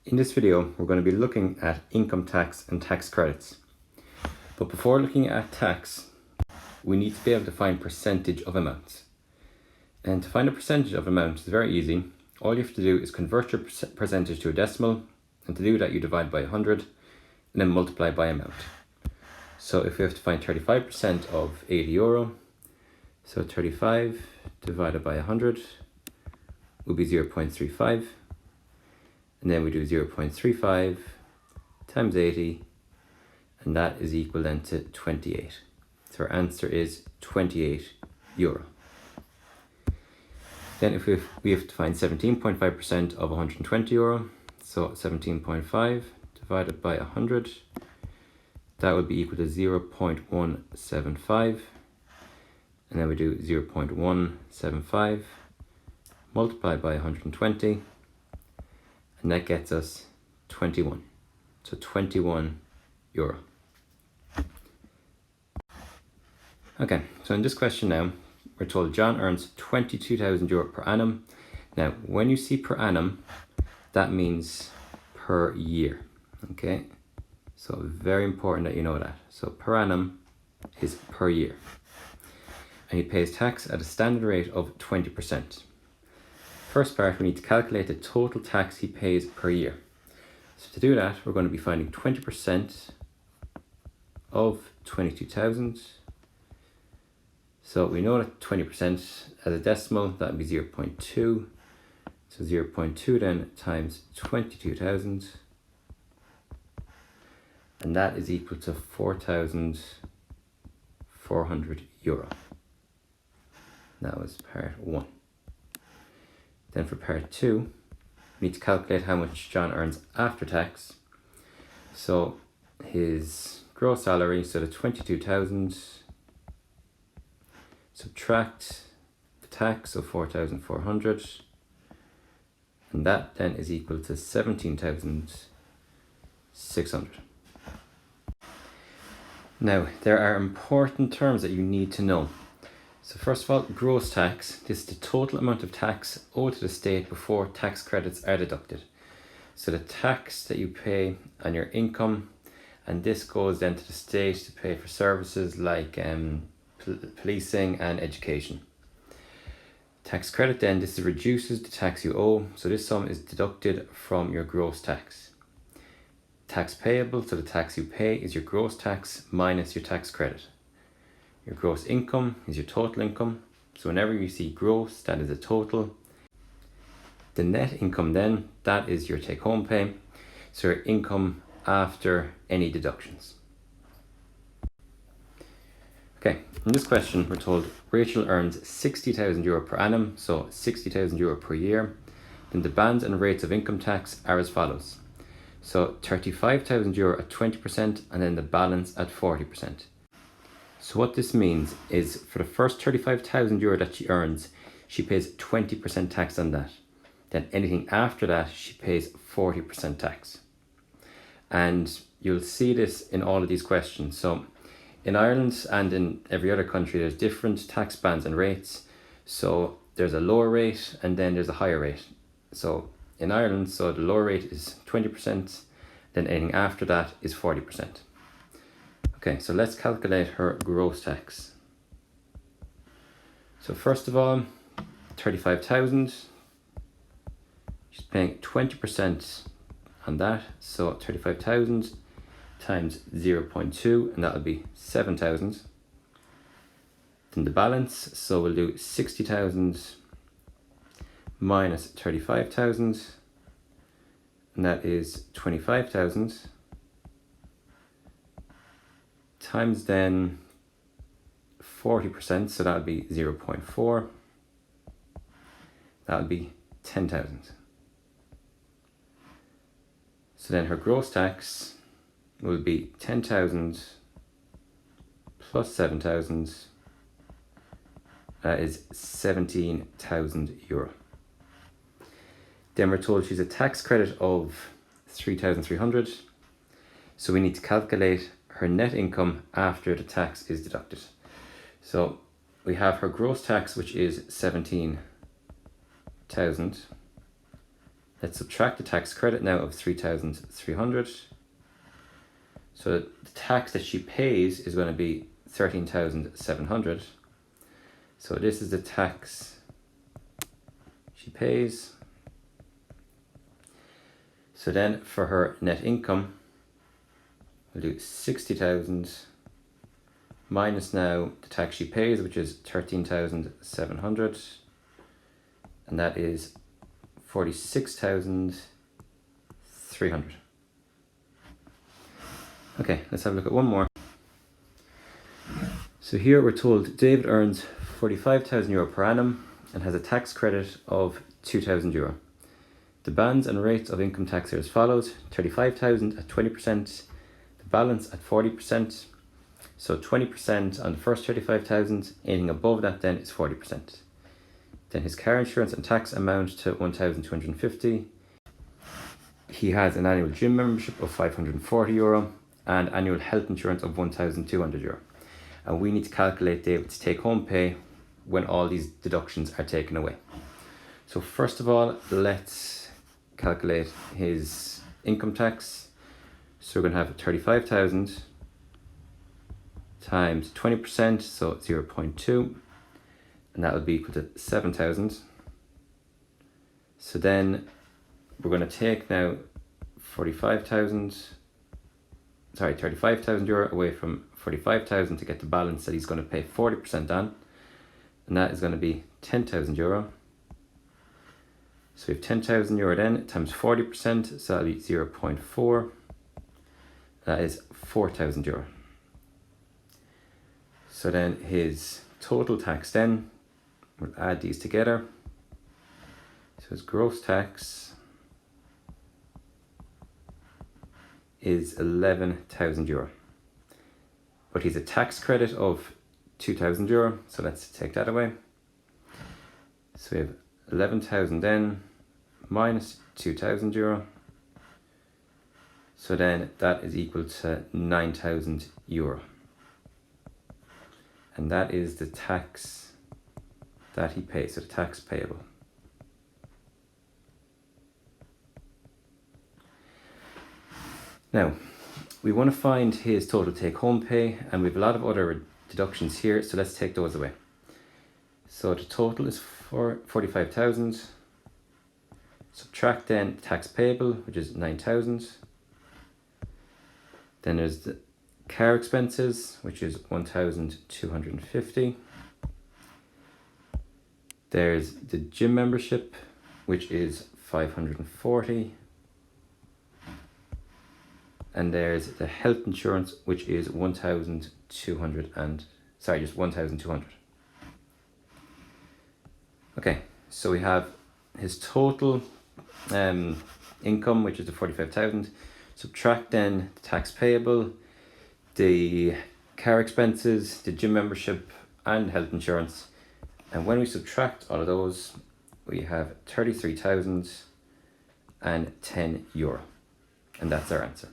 In this video, we're going to be looking at income tax and tax credits. But before looking at tax, we need to be able to find percentage of amounts. And to find a percentage of amount is very easy. All you have to do is convert your percentage to a decimal, and to do that you divide by 100 and then multiply by amount. So if we have to find 35% of €80, so 35 divided by 100 will be 0.35. And then we do 0.35 times 80, and that is equal then to 28. So our answer is €28. Then if we have to find 17.5% of €120, so 17.5 divided by 100, that would be equal to 0.175. And then we do 0.175 multiplied by 120. And that gets us 21. So €21. Okay, so in this question now, we're told John earns €22,000 per annum. Now, when you see per annum, that means per year. Okay, so very important that you know that. So per annum is per year. And he pays tax at a standard rate of 20%. First part, we need to calculate the total tax he pays per year. So to do that, we're going to be finding 20% of 22,000. So we know that 20% as a decimal, that would be 0.2. So 0.2 then times 22,000. And that is equal to €4,400. That was part one. Then for part two, we need to calculate how much John earns after tax. So his gross salary, so the 22,000, subtract the tax of 4,400, and that then is equal to 17,600. Now, there are important terms that you need to know. So first of all, gross tax. This is the total amount of tax owed to the state before tax credits are deducted. So the tax that you pay on your income, and this goes then to the state to pay for services like policing and education. Tax credit then, this reduces the tax you owe, so this sum is deducted from your gross tax. Tax payable, so the tax you pay is your gross tax minus your tax credit. Your gross income is your total income. So whenever you see gross, that is a total. The net income then, that is your take-home pay. So your income after any deductions. Okay, in this question, we're told Rachel earns €60,000 per annum, so €60,000 per year. Then the bands and rates of income tax are as follows. So €35,000 at 20%, and then the balance at 40%. So what this means is for the first €35,000 that she earns, she pays 20% tax on that. Then anything after that, she pays 40% tax. And you'll see this in all of these questions. So in Ireland and in every other country, there's different tax bands and rates. So there's a lower rate and then there's a higher rate. So in Ireland, so the lower rate is 20%, then anything after that is 40%. Okay, so let's calculate her gross tax. So first of all, 35,000. She's paying 20% on that. So 35,000 times 0.2, and that'll be 7,000. Then the balance, so we'll do 60,000 minus 35,000, and that is 25,000. Times then 40%, so that would be 0.4. That would be 10,000. So then her gross tax will be 10,000 plus 7,000. That is €17,000. Then we're told she's a tax credit of 3,300. So we need to calculate her net income after the tax is deducted. So we have her gross tax, which is 17,000. Let's subtract the tax credit now of 3,300. So the tax that she pays is going to be 13,700. So this is the tax she pays. So then for her net income, we'll do 60,000 minus now the tax she pays, which is 13,700, and that is 46,300. Okay, let's have a look at one more. So here we're told David earns 45,000 euro per annum and has a tax credit of 2,000 euro. The bands and rates of income tax are as follows: 35,000 at 20%, the balance at 40%. So 20% on the first 35,000, anything above that then is 40%. Then his car insurance and tax amount to 1,250. He has an annual gym membership of 540 euro and annual health insurance of 1,200 euro. And we need to calculate David's take home pay when all these deductions are taken away. So first of all, let's calculate his income tax. So we're going to have 35,000 times 20%, so 0.2, and that will be equal to 7,000. So then we're going to take now 35,000 euro away from 45,000 to get the balance that he's going to pay 40% on, and that is going to be 10,000 euro. So we have 10,000 euro then times 40%, so that'll be 0.4. That is 4,000 euro. So then his total tax then, we'll add these together. So his gross tax is 11,000 euro. But he's a tax credit of 2,000 euro, so let's take that away. So we have 11,000 then minus 2,000 euro. So then that is equal to 9,000 euro. And that is the tax that he pays, so the tax payable. Now, we want to find his total take-home pay, and we have a lot of other deductions here, so let's take those away. So the total is 45,000. Subtract then the tax payable, which is 9,000. Then there's the car expenses, which is 1,250. There's the gym membership, which is 540. And there's the health insurance, which is 1,200. Okay, so we have his total income, which is the 45,000. Subtract then the tax payable, the car expenses, the gym membership, and health insurance. And when we subtract all of those, we have 33,010 euro. And that's our answer.